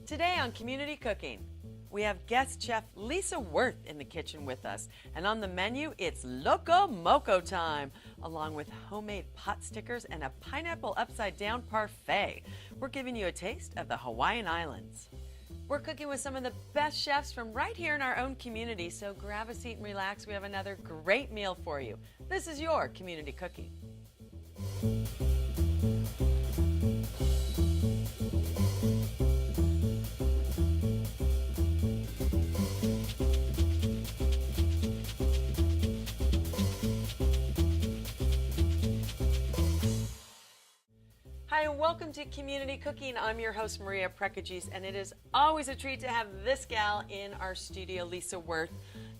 Today on Community Cooking, we have guest chef Lisa Worth in the kitchen with us. And on the menu, it's Loco Moco time, along with homemade pot stickers and a pineapple upside down parfait. We're giving you a taste of the Hawaiian Islands. We're cooking with some of the best chefs from right here in our own community, so grab a seat and relax. We have another great meal for you. This is your Community Cooking. Hi, and welcome to Community Cooking. I'm your host, Maria Prekeges, and it is always a treat to have this gal in our studio, Lisa Worth.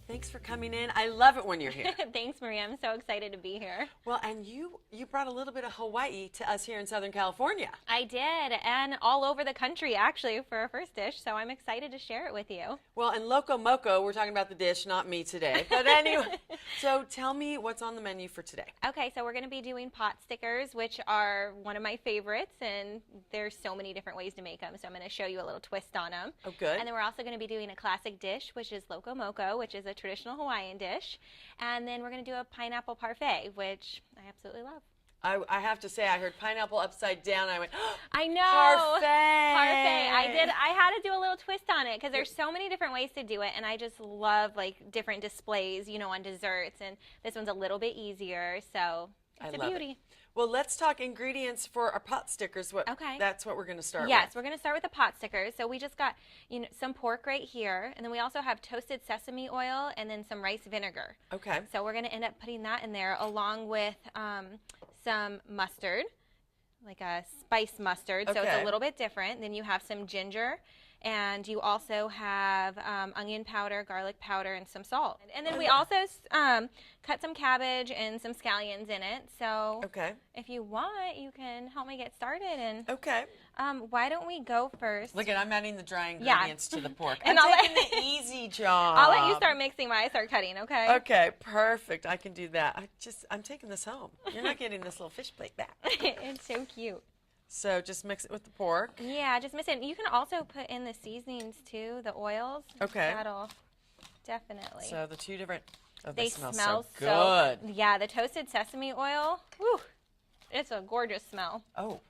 Thanks for coming in. I love it when you're here. Thanks, Maria. I'm so excited to be here. Well, and you brought a little bit of Hawaii to us here in Southern California. I did, and all over the country, actually, for our first dish, so I'm excited to share it with you. Well, and Loco Moco, we're talking about the dish, not me today. But anyway, so tell me what's on the menu for today. Okay, so we're going to be doing pot stickers, which are one of my favorites, and there's so many different ways to make them, so I'm going to show you a little twist on them. Oh, good. And then we're also going to be doing a classic dish, which is Loco Moco, which is a traditional Hawaiian dish. And then we're going to do a pineapple parfait, which I absolutely love. I have to say, I heard pineapple upside down. I went, oh, I know. Parfait. Parfait. I had to do a little twist on it because there's so many different ways to do it, and I just love like different displays, you know, on desserts. And this one's a little bit easier, so it's a beauty. Well, let's talk ingredients for our pot stickers. Okay. That's what we're going to start with. Yes, we're going to start with the pot stickers. So we just got, you know, some pork right here, and then we also have toasted sesame oil and then some rice vinegar. Okay. So we're going to end up putting that in there along with some mustard, like a spice mustard. So it's a little bit different. Then you have some ginger. And you also have onion powder, garlic powder, and some salt. And then we also cut some cabbage and some scallions in it. So if you want, you can help me get started. And why don't we go first? Look, I'm adding the dry ingredients to the pork. And I'm taking the easy job. I'll let you start mixing while I start cutting, okay? Okay, perfect. I can do that. I'm taking this home. You're not getting this little fish plate back. It's so cute. So just mix it with the pork. Yeah, just mix it. You can also put in the seasonings too, the oils. Okay. That'll definitely. So the two different. Oh, they smell so good. Yeah, the toasted sesame oil. Whew, it's a gorgeous smell. Oh,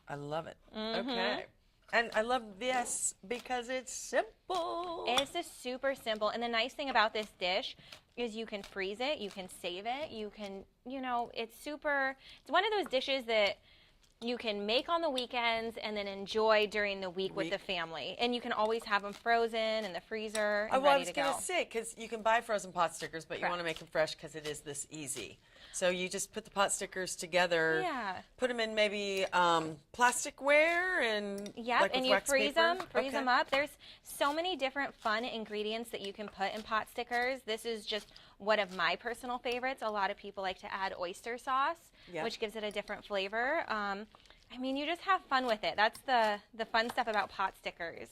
I love it. Okay. And I love this because it's simple. It's just super simple. And the nice thing about this dish is you can freeze it, you can save it, you can, you know, it's one of those dishes that you can make on the weekends and then enjoy during the week with the family. And you can always have them frozen in the freezer and ready to go. I was going to say, because you can buy frozen pot stickers, but you want to make them fresh because it is this easy. So you just put the pot stickers together, put them in maybe plasticware and and you freeze them up. There's so many different fun ingredients that you can put in pot stickers. This is just one of my personal favorites. A lot of people like to add oyster sauce, which gives it a different flavor. I mean, you just have fun with it. That's the fun stuff about pot stickers.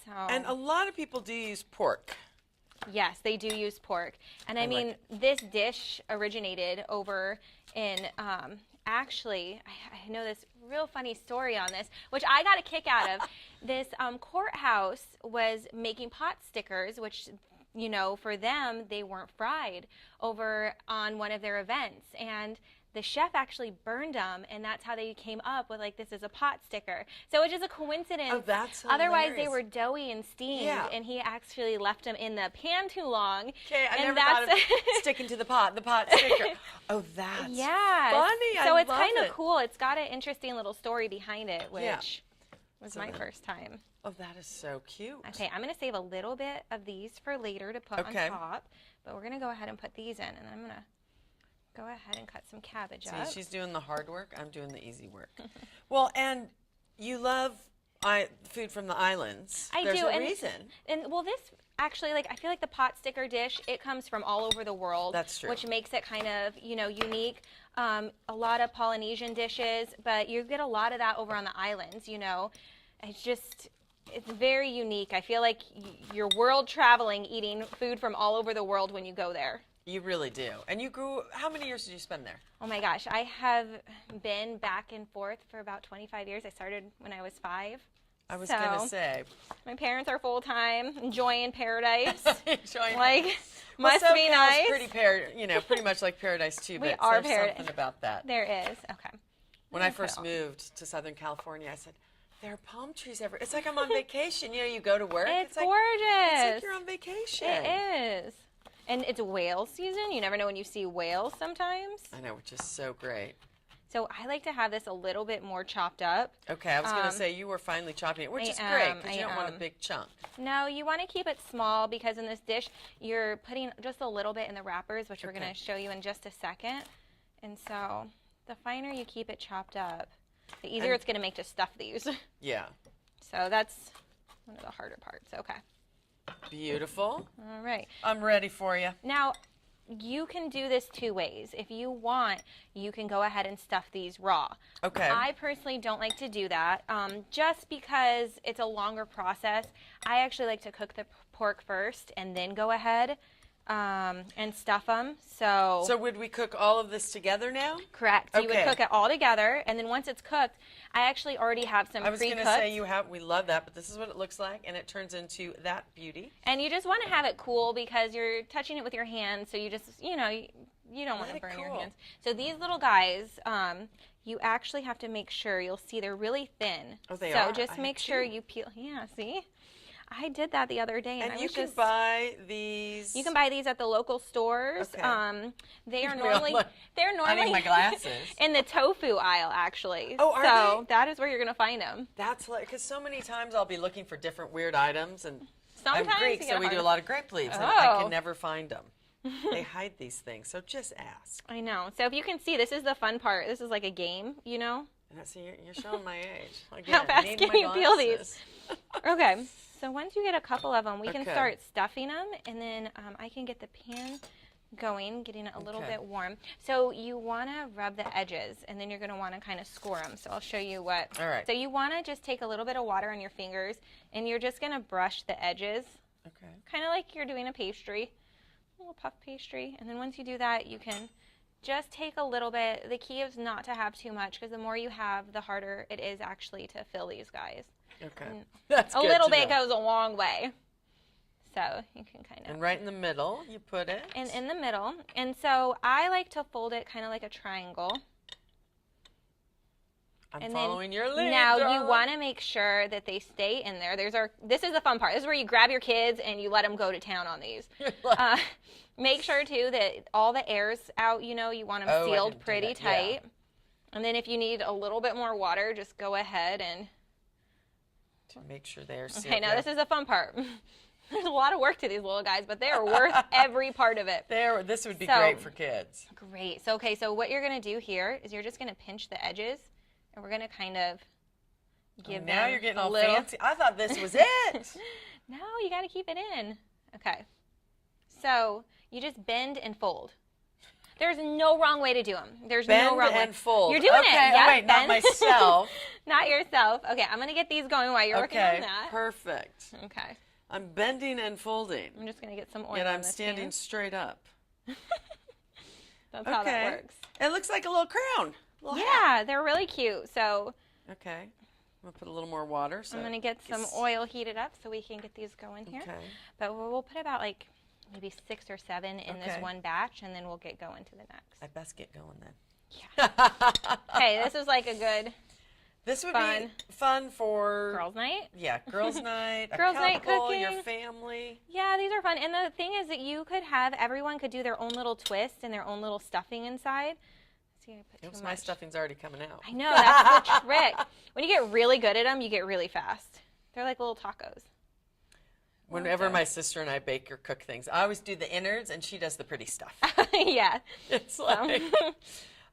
So. And a lot of people do use pork. Yes, they do use pork. And I mean, this dish originated over in, actually, I know this real funny story on this, which I got a kick out of. This courthouse was making pot stickers, which, you know, for them, they weren't fried over on one of their events. And the chef actually burned them, and that's how they came up with, like, this is a pot sticker. So it's just a coincidence. Oh, that's Otherwise, they were doughy and steamed, and he actually left them in the pan too long. Okay, I never thought of sticking to the pot sticker. Oh, that's funny. So it's kind of cool. It's got an interesting little story behind it, which was my first time. Oh, that is so cute. Okay, I'm going to save a little bit of these for later to put on top, but we're going to go ahead and put these in, and I'm going to go ahead and cut some cabbage up. See, she's doing the hard work. I'm doing the easy work. Well, and you love food from the islands. I do. There's a reason. And well, this actually, like, I feel like the pot sticker dish, it comes from all over the world. That's true. Which makes it kind of, you know, unique. A lot of Polynesian dishes, but you get a lot of that over on the islands, you know. It's very unique. I feel like you're world traveling, eating food from all over the world when you go there. You really do. And you grew, how many years did you spend there? Oh my gosh, I have been back and forth for about 25 years. I started when I was 5. I was going to say. My parents are full-time, enjoying paradise. Enjoying must be nice. Pretty much like paradise too, We but are there's paradise. something about that. There is. Okay. When I first moved to Southern California, I said, there are palm trees everywhere. It's like I'm on vacation. You go to work. It's like, gorgeous. It's like you're on vacation. It is. And it's whale season. You never know when you see whales sometimes. I know, which is so great. So I like to have this a little bit more chopped up. Okay, I was going to say you were finely chopping it, which is great because you don't want a big chunk. No, you want to keep it small because in this dish you're putting just a little bit in the wrappers, which we're going to show you in just a second. And so the finer you keep it chopped up, the easier it's going to make to stuff these. Yeah. So that's one of the harder parts. Okay. Beautiful. All right. I'm ready for you. Now, you can do this two ways. If you want, you can go ahead and stuff these raw. Okay. I personally don't like to do that just because it's a longer process. I actually like to cook the pork first and then go ahead and stuff them. So would we cook all of this together now? Correct. Okay. You would cook it all together, and then once it's cooked, I actually already have some pre-cooked. I was going to say we love that, but this is what it looks like, and it turns into that beauty. And you just want to have it cool because you're touching it with your hands, so you just, you don't want to burn your hands. So these little guys, you actually have to make sure, you'll see they're really thin. Oh, they are? So just make sure you peel. Yeah, see? I did that the other day, and you can buy these. You can buy these at the local stores. Okay. They are normally I need my glasses. In the tofu aisle, actually. Oh, are so they? that is where you're going to find them. That's like because so many times I'll be looking for different weird items, and sometimes I'm Greek, so we do a lot of grape leaves, and I can never find them. They hide these things, so just ask. I know. So if you can see, this is the fun part. This is like a game, And see, you're showing my age. Again, how fast can you peel these? Okay. So once you get a couple of them, we can start stuffing them, and then I can get the pan going, getting it a little bit warm. So you want to rub the edges, and then you're going to want to kind of score them. So I'll show you what. All right. So you want to just take a little bit of water on your fingers, and you're just going to brush the edges. Okay. Kind of like you're doing a pastry, a little puff pastry. And then once you do that, you can just take a little bit. The key is not to have too much because the more you have, the harder it is actually to fill these guys. Okay. That's a good little to bit know. goes a long way. So you can kind of. And right in the middle, you put it. And in the middle. And so I like to fold it kind of like a triangle. I'm following your lead. Now darling. you want to make sure that they stay in there. This is the fun part. This is where you grab your kids and you let them go to town on these. Make sure too that all the air's out. You want them sealed pretty tight. Yeah. And then if you need a little bit more water, just go ahead and to make sure they are sealed. Okay, now this is the fun part. There's a lot of work to these little guys, but they are worth every part of it. This would be great for kids. Great. So so what you're going to do here is you're just going to pinch the edges, and we're going to kind of give them now you're getting all little... fancy. I thought this was it. No, you got to keep it in. Okay. So you just bend and fold. There's no wrong way to do them. There's no wrong way. Bend and fold. You're doing it. Yeah, wait, not myself. Not yourself. Okay, I'm going to get these going while you're working on that. Perfect. Okay. I'm bending and folding. I'm just going to get some oil Yet on I'm this standing pan. straight up. That's how that works. It looks like a little crown. Yeah, they're really cute. So. Okay. I'm going to put a little more water. So I'm going to get some oil heated up so we can get these going here. Okay. But we'll put about maybe 6 or 7 in this one batch, and then we'll get going to the next. I best get going then. Yeah. Hey, this is like a good. This would be fun for girls' night. Yeah, girls' night. Girls' night cooking. Your family. Yeah, these are fun. And the thing is that you could have everyone could do their own little twist and their own little stuffing inside. See, I put too much. My stuffing's already coming out. I know, that's the trick. When you get really good at them, you get really fast. They're like little tacos. Whenever my sister and I bake or cook things, I always do the innards, and she does the pretty stuff. Yeah. It's like,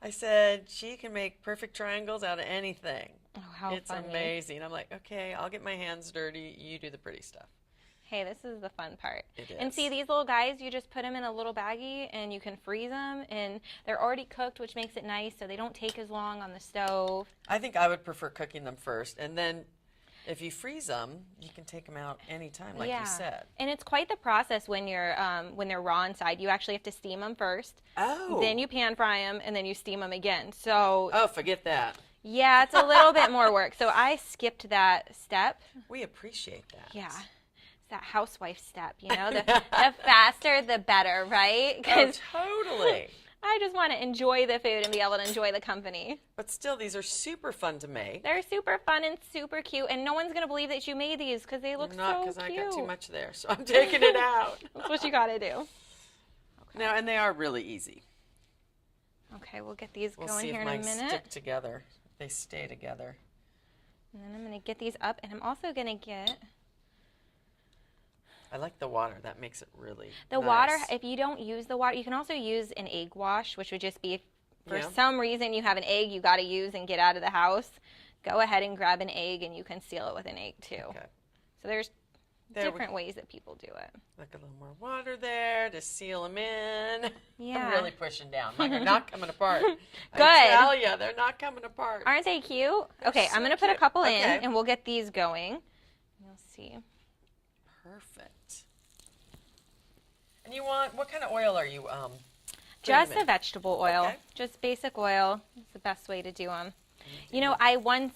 I said, she can make perfect triangles out of anything. Oh, how funny. It's amazing. I'm like, okay, I'll get my hands dirty. You do the pretty stuff. Hey, this is the fun part. It is. And see, these little guys, you just put them in a little baggie, and you can freeze them, and they're already cooked, which makes it nice, so they don't take as long on the stove. I think I would prefer cooking them first, and then if you freeze them, you can take them out anytime, like you said. And it's quite the process when they're raw inside. You actually have to steam them first. Oh. Then you pan fry them, and then you steam them again. So. Oh, forget that. Yeah, it's a little bit more work. So I skipped that step. We appreciate that. Yeah. It's that housewife step, you know? The faster, the better, right? Oh, totally. I just want to enjoy the food and be able to enjoy the company. But still, these are super fun to make. They're super fun and super cute, and no one's going to believe that you made these because they look so cute. Not because I got too much there, so I'm taking it out. That's what you got to do. Okay. Now, and they are really easy. Okay, we'll get these We'll going see here if in a mine minute. stick together. If they stay together. And then I'm going to get these up, and I'm also going to get... I like the water. That makes it really The nice. water, if you don't use the water, you can also use an egg wash, which would just be, for some reason you have an egg you got to use and get out of the house, go ahead and grab an egg and you can seal it with an egg too. Okay. So there's different ways that people do it. Like a little more water there to seal them in. Yeah. I'm really pushing down. Like they're not coming apart. Good. I tell you, they're not coming apart. Aren't they cute? They're okay, so I'm going to put a cute. couple in and we'll get these going. You'll see. Perfect. And you want, what kind of oil are you just a vegetable oil. Okay. Just basic oil. It's the best way to do them. You know, I once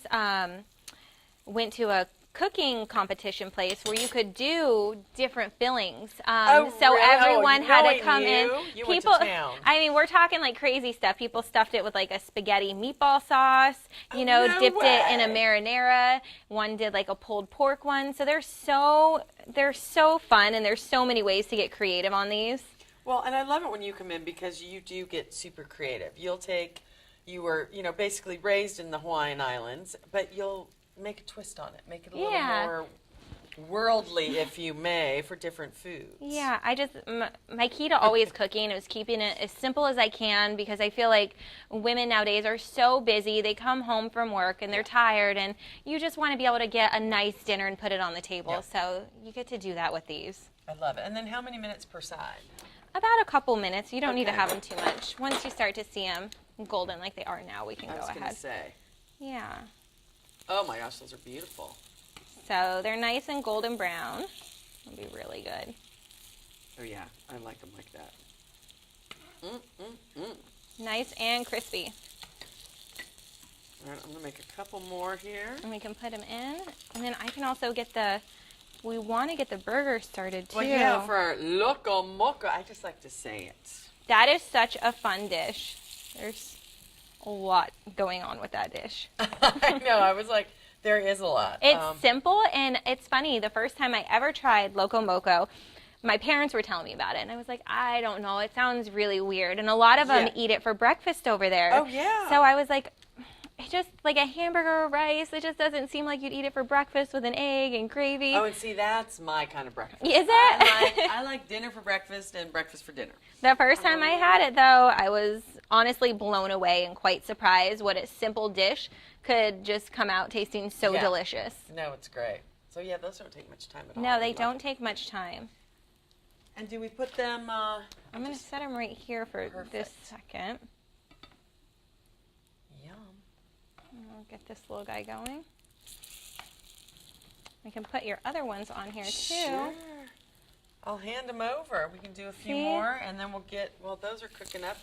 went to a cooking competition place where you could do different fillings. So everyone had to come in. You went to town. I mean, we're talking like crazy stuff. People stuffed it with like a spaghetti meatball sauce, you know, dipped it in a marinara. One did like a pulled pork one. So they're so fun, and there's so many ways to get creative on these. Well, and I love it when you come in because you do get super creative. You were, you know, basically raised in the Hawaiian Islands, but you'll make a twist on it. Make it a little more worldly, if you may, for different foods. Yeah, my key to always cooking is keeping it as simple as I can, because I feel like women nowadays are so busy. They come home from work and they're tired, and you just want to be able to get a nice dinner and put it on the table. Yeah. So you get to do that with these. I love it. And then how many minutes per side? About a couple minutes. You don't need to have them too much. Once you start to see them golden like they are now, we can go ahead. I was going to say. Yeah. Oh my gosh, those are beautiful. So they're nice and golden brown. It'll be really good. Oh yeah, I like them like that. Nice and crispy. All right, I'm going to make a couple more here. And we can put them in. And then I can also get we want to get the burger started too. Well, yeah, for our Loco Moco, I just like to say it. That is such a fun dish. There's a lot going on with that dish. I know. I was like, there is a lot. It's simple, and it's funny. The first time I ever tried Loco Moco, my parents were telling me about it, and I was like, I don't know. It sounds really weird. And a lot of them eat it for breakfast over there. Oh, yeah. So I was like, it's just like a hamburger or rice. It just doesn't seem like you'd eat it for breakfast with an egg and gravy. Oh, and see, that's my kind of breakfast. Is it? I like dinner for breakfast and breakfast for dinner. The first time I had it, though, I was honestly blown away and quite surprised what a simple dish could just come out tasting so delicious. No, it's great. So, yeah, those don't take much time at all. No, they don't take much time. And do we put them... I'm going to set them right here for this second. I'll get this little guy going. We can put your other ones on here too. Sure. I'll hand them over. We can do a few more, and then we'll get, well, those are cooking up.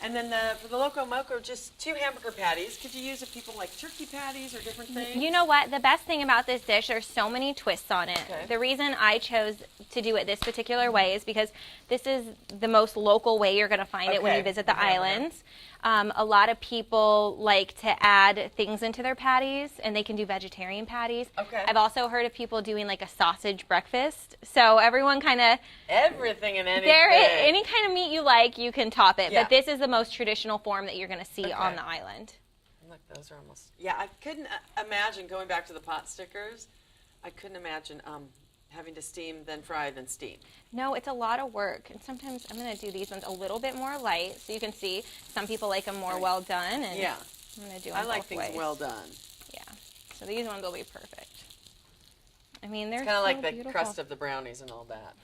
And then for the Loco Moco, just 2 hamburger patties. Could you use if people like turkey patties or different things? You know what? The best thing about this dish, there's so many twists on it. Okay. The reason I chose to do it this particular way is because this is the most local way you're going to find it when you visit the islands. A lot of people like to add things into their patties, and they can do vegetarian patties. Okay. I've also heard of people doing like a sausage breakfast. So everyone kind of... Everything and anything. Any kind of meat you like, you can top it. Yeah. But this is the most traditional form that you're going to see on the island. Look, those are almost... Yeah, I couldn't imagine, going back to the pot stickers, I couldn't imagine having to steam, then fry, then steam. No, it's a lot of work. And sometimes I'm going to do these ones a little bit more light, so you can see some people like them more well done. And yeah. I'm going to do them I like both things ways. Well done. Yeah. So these ones will be perfect. I mean, they're kind of like beautiful. The crust of the brownies and all that.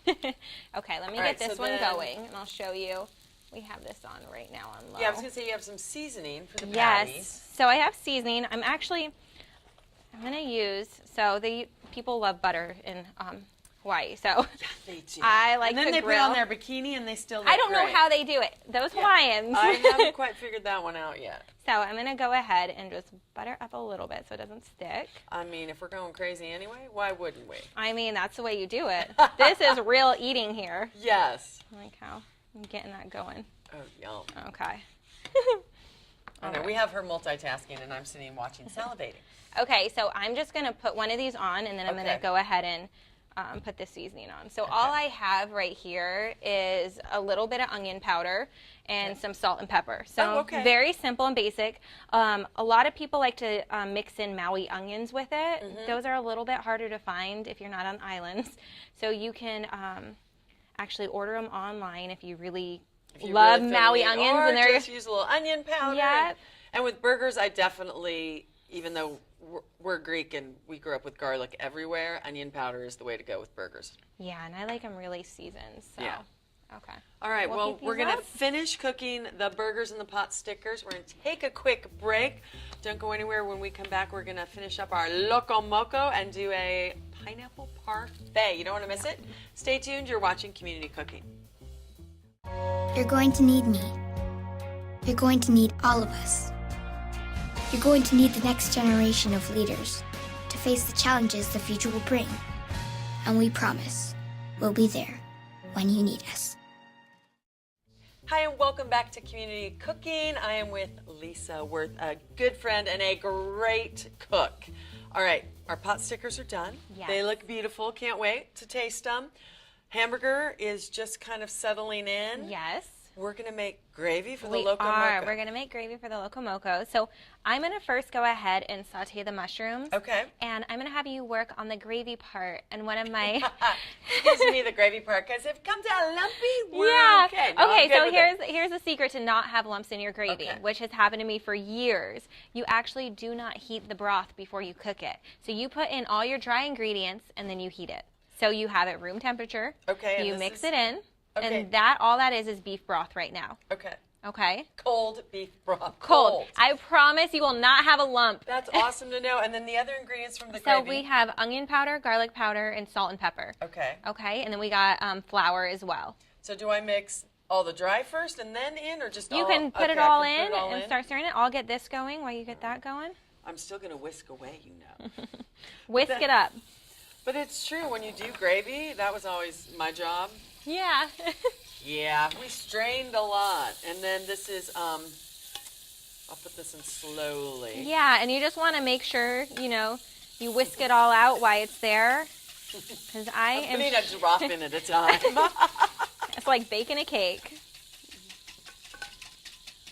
Okay, let me get this one going, and I'll show you. We have this on right now on low. Yeah, I was going to say you have some seasoning for the patties. Yes. So I have seasoning. I'm going to use, so people love butter in Hawaii. So Yeah, they do. I like to grill. And then they put on their bikini and they still look I don't know great. how they do it. Those Hawaiians. I haven't quite figured that one out yet. So I'm going to go ahead and just butter up a little bit so it doesn't stick. I mean, if we're going crazy anyway, why wouldn't we? I mean, that's the way you do it. This is real eating here. Yes. Like how I'm getting that going. Oh, yum. Okay. I know, we have her multitasking and I'm sitting watching salivating. Okay, so I'm just going to put one of these on, and then I'm going to go ahead and put the seasoning on. So all I have right here is a little bit of onion powder and some salt and pepper. So very simple and basic. A lot of people like to mix in Maui onions with it. Those are a little bit harder to find if you're not on islands. So you can actually order them online if you really love Maui onions. Or and they're just use a little onion powder. Yep. And with burgers, I definitely, even though we're Greek and we grew up with garlic everywhere, onion powder is the way to go with burgers. Yeah, and I like them really seasoned. So. Yeah. Okay. All right, well, we're going to finish cooking the burgers and the pot stickers. We're going to take a quick break. Don't go anywhere. When we come back, we're going to finish up our Loco Moco and do a pineapple parfait. You don't want to miss it? Stay tuned. You're watching Community Cooking. You're going to need me. You're going to need all of us. You're going to need the next generation of leaders to face the challenges the future will bring. And we promise we'll be there when you need us. Hi, and welcome back to Community Cooking. I am with Lisa Worth, a good friend and a great cook. All right, our pot stickers are done. Yes. They look beautiful. Can't wait to taste them. Hamburger is just kind of settling in. Yes. We're going to make gravy for the We Loco are. Moco. We're going to make gravy for the Loco Moco. So I'm going to first go ahead and saute the mushrooms. Okay. And I'm going to have you work on the gravy part. And one of my... Gives me the gravy part because if it comes out lumpy, we're yeah. okay. No, Okay, so here's here's the secret to not have lumps in your gravy, which has happened to me for years. You actually do not heat the broth before you cook it. So you put in all your dry ingredients and then you heat it. So you have it room temperature. Okay. You mix it in. Okay. And all that is beef broth right now. Okay. Okay. Cold beef broth. Cold. I promise you will not have a lump. That's awesome to know. And then the other ingredients from the So gravy. we have onion powder, garlic powder, and salt and pepper. Okay. Okay. And then we got flour as well. So do I mix all the dry first and then in, or just You all? can put okay, it all I can in put it all and in? start stirring it. I'll get this going while you get that going. I'm still going to whisk away, you know. Whisk it up. But it's true, when you do gravy, that was always my job. Yeah. Yeah, we strained a lot. And then this is, I'll put this in slowly. Yeah, and you just want to make sure, you whisk it all out while it's there. Because I'm putting a drop in at a time. It's like baking a cake.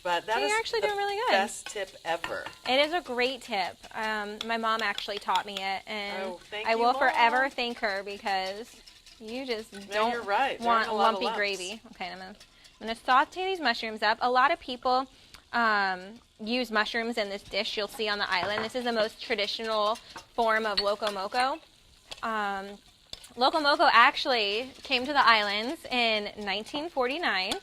But that is you're actually doing really good. Best tip ever. It is a great tip. My mom actually taught me it, and thank I you, will Mom. forever thank her because you just don't you're right. want There's a lot of lumpy lumps. gravy. Okay, I'm gonna saute these mushrooms up. A lot of people use mushrooms in this dish you'll see on the island. This is the most traditional form of Loco Moco. Loco Moco actually came to the islands in 1949.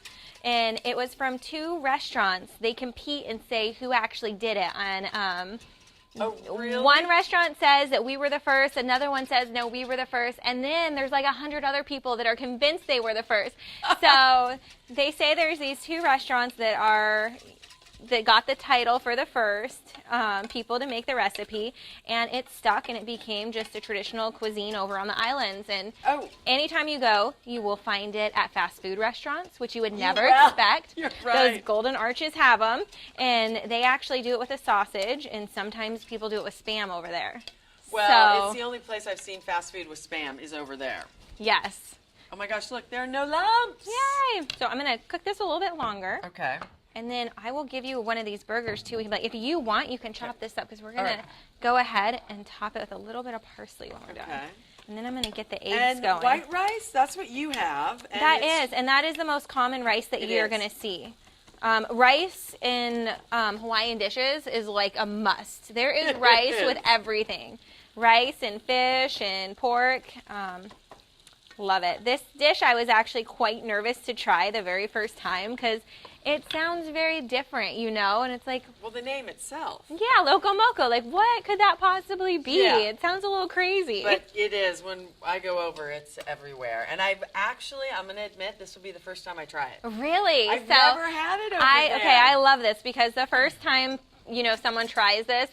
And it was from two restaurants. They compete and say who actually did it. And really? One restaurant says that we were the first. Another one says, no, we were the first. And then there's like 100 other people that are convinced they were the first. So they say there's these two restaurants that got the title for the first people to make the recipe, and it stuck, and it became just a traditional cuisine over on the islands. And anytime you go, you will find it at fast food restaurants, which you would never expect. You're right. Those Golden Arches have them, and they actually do it with a sausage, and sometimes people do it with Spam over there. Well, it's the only place I've seen fast food with Spam is over there. Yes. Oh my gosh, look, there are no lumps. Yay! So I'm going to cook this a little bit longer. Okay. And then I will give you one of these burgers too. But if you want, you can chop this up because we're going to go ahead and top it with a little bit of parsley when we're done. And then I'm going to get the eggs going. White rice, that's what you have. And that is the most common rice that you're going to see. Rice in Hawaiian dishes is like a must. There is rice with everything. Rice and fish and pork. Love it. This dish I was actually quite nervous to try the very first time because it sounds very different, you know, and it's like, Well, the name itself. yeah, Loco Moco. Like, what could that possibly be? Yeah. It sounds a little crazy. But it is. When I go over, it's everywhere. And I'm going to admit, this will be the first time I try it. Really? I've never had it over there. Okay, I love this because the first time, you know, someone tries this,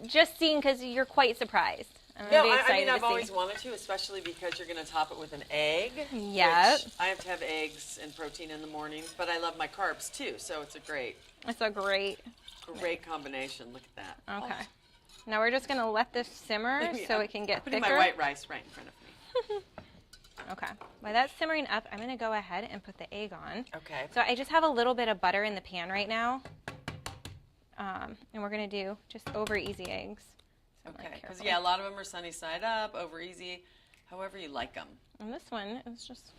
just seeing, because you're quite surprised. I've always wanted to, especially because you're going to top it with an egg. Yeah. I have to have eggs and protein in the morning, but I love my carbs too, so it's a great combination. Look at that. Okay. Now we're just going to let this simmer so it can get thicker. I'm putting my white rice right in front of me. Okay. While that's simmering up, I'm going to go ahead and put the egg on. Okay. So I just have a little bit of butter in the pan right now. And we're going to do just over easy eggs. So okay. Because, a lot of them are sunny side up, over easy, however you like them. And this one is just,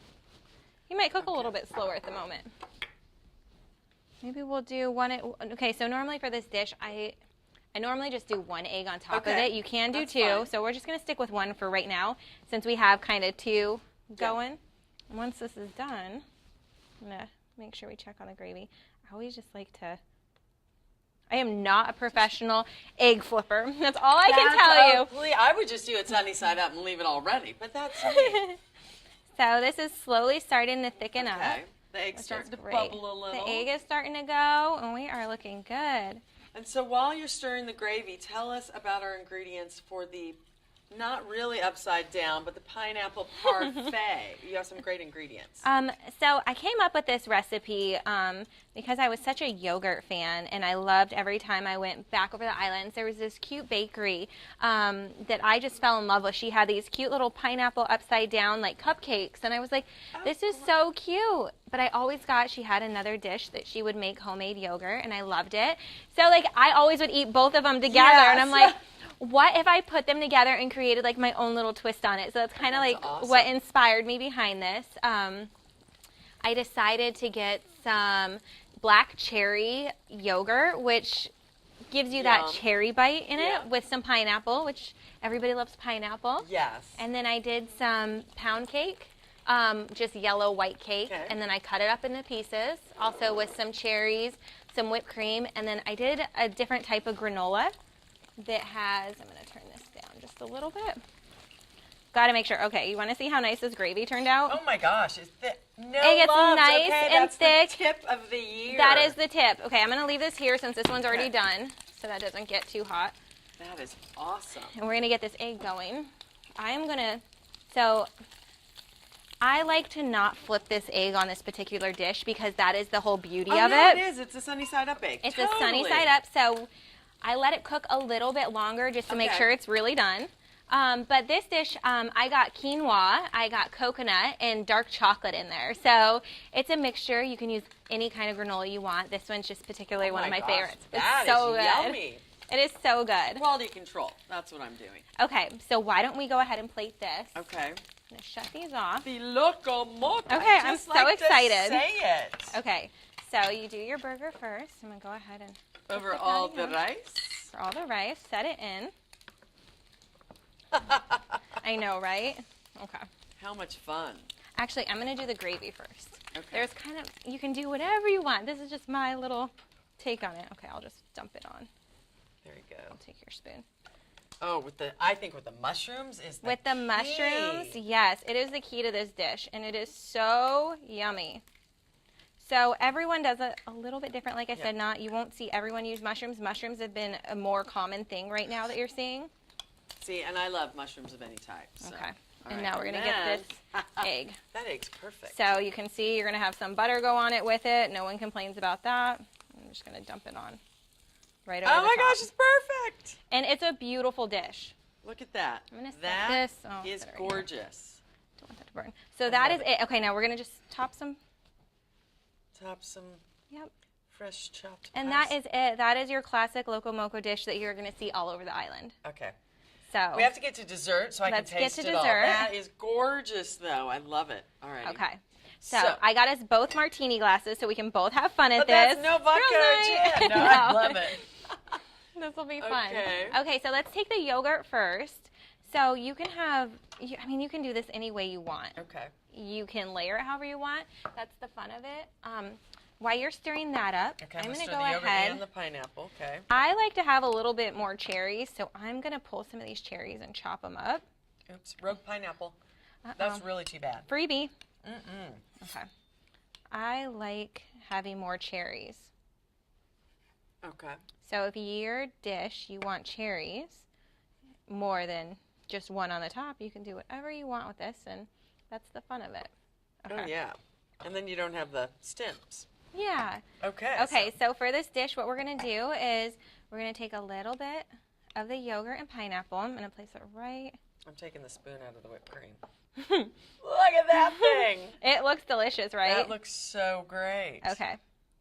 you might cook a little bit slower at the moment. Maybe we'll do one. Okay, so normally for this dish, I normally just do one egg on top of it. You can do two, fine. So we're just going to stick with one for right now since we have kind of two going. And once this is done, I'm going to make sure we check on the gravy. I always just like to, I am not a professional egg flipper. That's all I can tell you. I would just do it sunny side up and leave it all ready, but that's me. So this is slowly starting to thicken up. The egg's starting to bubble a little. The egg is starting to go, and we are looking good. And so while you're stirring the gravy, tell us about our ingredients for the, not really upside down, but the pineapple parfait. You have some great ingredients. So I came up with this recipe because I was such a yogurt fan, and I loved every time I went back over the islands. There was this cute bakery that I just fell in love with. She had these cute little pineapple upside down like cupcakes, and I was like, this is so cute. But I always got, she had another dish that she would make homemade yogurt, and I loved it. So like I always would eat both of them together, and I'm like, what if I put them together and created like my own little twist on it? So that's kind of like what inspired me behind this. I decided to get some black cherry yogurt, which gives you that cherry bite in it with some pineapple, which everybody loves pineapple. Yes. And then I did some pound cake, just yellow white cake, and then I cut it up into pieces, also with some cherries, some whipped cream, and then I did a different type of granola that has, I'm going to turn this down just a little bit. Got to make sure. Okay, you want to see how nice this gravy turned out? Oh my gosh, it's thick. No, it gets nice and thick. That's the tip of the year. That is the tip. Okay, I'm going to leave this here since this one's already done, so that doesn't get too hot. That is awesome. And we're going to get this egg going. So I like to not flip this egg on this particular dish because that is the whole beauty of it. It is. It's a sunny side up egg. It's a sunny side up, so I let it cook a little bit longer just to make sure it's really done. But this dish, I got quinoa, I got coconut, and dark chocolate in there. So it's a mixture. You can use any kind of granola you want. This one's just particularly one of my favorites. It's so good. Yummy. It is so good. Quality control. That's what I'm doing. Okay, so why don't we go ahead and plate this? Okay. I'm going to shut these off. The Loco Moco. Okay, I'm so excited. Say it. Okay, so you do your burger first. I'm going to go ahead and over all the rice? For all the rice, set it in. I know, right? Okay. How much fun. Actually, I'm going to do the gravy first. Okay. There's you can do whatever you want. This is just my little take on it. Okay, I'll just dump it on. There you go. I'll take your spoon. Oh, I think with the mushrooms is the With the mushrooms, yes. It is the key to this dish, and it is so yummy. So everyone does it a little bit different. Like I said, you won't see everyone use mushrooms. Mushrooms have been a more common thing right now that you're seeing. See, and I love mushrooms of any type. So. Okay. And now we're going to get this egg. That egg's perfect. So you can see you're going to have some butter go on it with it. No one complains about that. I'm just going to dump it on right over the top. Oh my gosh, it's perfect. And it's a beautiful dish. Look at that. I'm going to set this. That is gorgeous. Don't want that to burn. So that is it. Okay, now we're going to just top some fresh chopped and that is it. That is your classic Loco Moco dish that you're going to see all over the island. Okay. So we have to get to dessert so I can taste it all. That is gorgeous, though. I love it. All right. Okay. So I got us both martini glasses so we can both have fun at this. That's no vodka or gin. No, I love it. This will be fun. Okay, so let's take the yogurt first. So you can have, you can do this any way you want. Okay. You can layer it however you want. That's the fun of it. while you're stirring that up, Okay, I'm going to stir go the yogurt ahead. and the pineapple. Okay. I like to have a little bit more cherries, so I'm going to pull some of these cherries and chop them up. Oops, rogue pineapple. That's really too bad. Freebie. Okay. I like having more cherries. Okay. So if your dish, you want cherries more than just one on the top, you can do whatever you want with this, and that's the fun of it. Okay. Oh, yeah. And then you don't have the stems. Yeah. Okay. Okay, so for this dish, what we're going to do is we're going to take a little bit of the yogurt and pineapple. I'm going to place it right. I'm taking the spoon out of the whipped cream. Look at that thing. It looks delicious, right? That looks so great. Okay.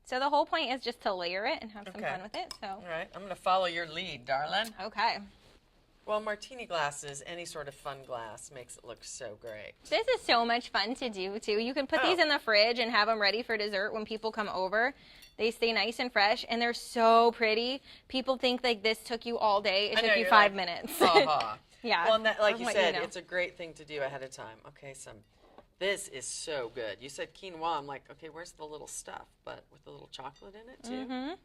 So the whole point is just to layer it and have some Okay. fun with it. So. All right. I'm going to follow your lead, darling. Okay. Well, martini glasses, any sort of fun glass, makes it look so great. This is so much fun to do, too. You can put these in the fridge and have them ready for dessert when people come over. They stay nice and fresh, and they're so pretty. People think like this took you all day. It took you 5 minutes. Yeah. Well, and that, like From you what said, know. it's a great thing to do ahead of time. Okay, this is so good. You said quinoa. I'm like, okay, where's the little stuff? But with the little chocolate in it, too?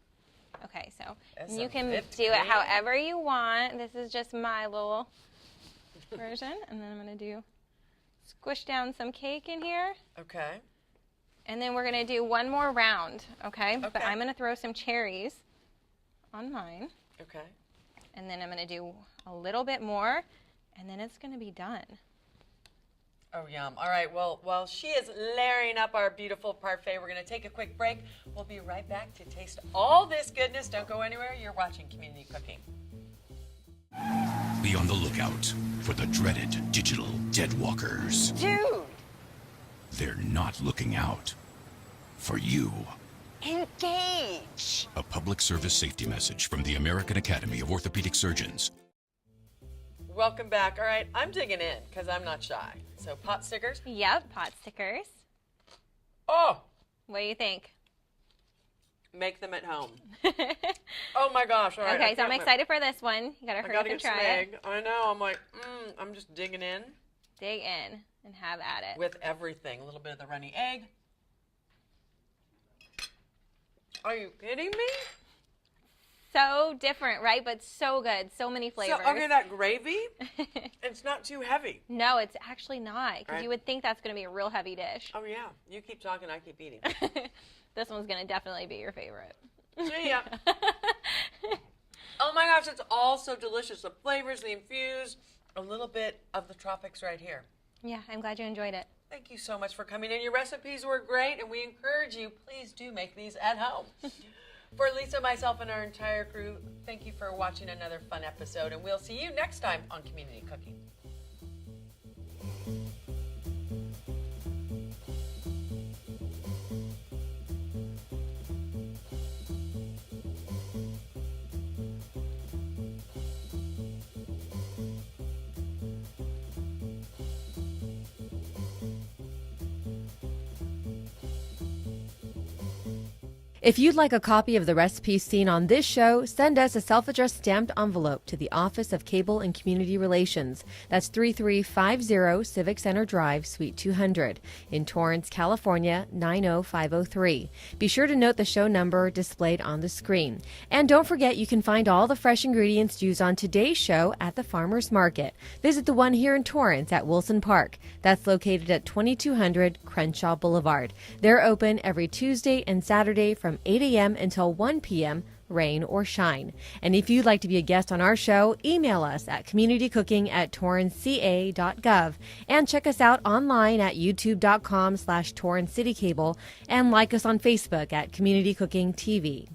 Okay, so That's you some can whipped do it cream. however you want. This is just my little version. And then I'm going to squish down some cake in here. Okay. And then we're going to do one more round, okay? But Okay. I'm going to throw some cherries on mine. Okay. And then I'm going to do a little bit more, and then it's going to be done. Oh, yum. All right, well, while she is layering up our beautiful parfait, we're going to take a quick break. We'll be right back to taste all this goodness. Don't go anywhere. You're watching Community Cooking. Be on the lookout for the dreaded digital deadwalkers. Dude! They're not looking out for you. Engage! A public service safety message from the American Academy of Orthopedic Surgeons. Welcome back. All right, I'm digging in because I'm not shy. So pot stickers. Yep, pot stickers. Oh, What do you think? make them at home. Oh my gosh! All right. Okay, so I'm excited for this one. You got to I hurry gotta up and get some try it. egg. I know. I'm like, I'm just digging in Dig in and have at it. with everything. A little bit of the runny egg. Are you kidding me? So different, right? But so good. So many flavors. So, okay, that gravy, it's not too heavy. No, it's actually not, because Right. you would think that's going to be a real heavy dish. Oh, yeah. You keep talking, I keep eating. This one's going to definitely be your favorite. See ya. Oh, my gosh, it's all so delicious. The flavors, the infused, a little bit of the tropics right here. Yeah, I'm glad you enjoyed it. Thank you so much for coming in. Your recipes were great, and we encourage you, please do make these at home. For Lisa, myself, and our entire crew, thank you for watching another fun episode, and we'll see you next time on Community Cooking. If you'd like a copy of the recipes seen on this show, send us a self-addressed stamped envelope to the Office of Cable and Community Relations. That's 3350 Civic Center Drive, Suite 200, in Torrance, California, 90503. Be sure to note the show number displayed on the screen. And don't forget, you can find all the fresh ingredients used on today's show at the Farmers Market. Visit the one here in Torrance at Wilson Park. That's located at 2200 Crenshaw Boulevard. They're open every Tuesday and Saturday from 8 a.m. until 1 p.m., rain or shine. And if you'd like to be a guest on our show, email us at communitycooking@torranceca.gov and check us out online at youtube.com/TorranceCityCable and like us on Facebook at Community Cooking TV.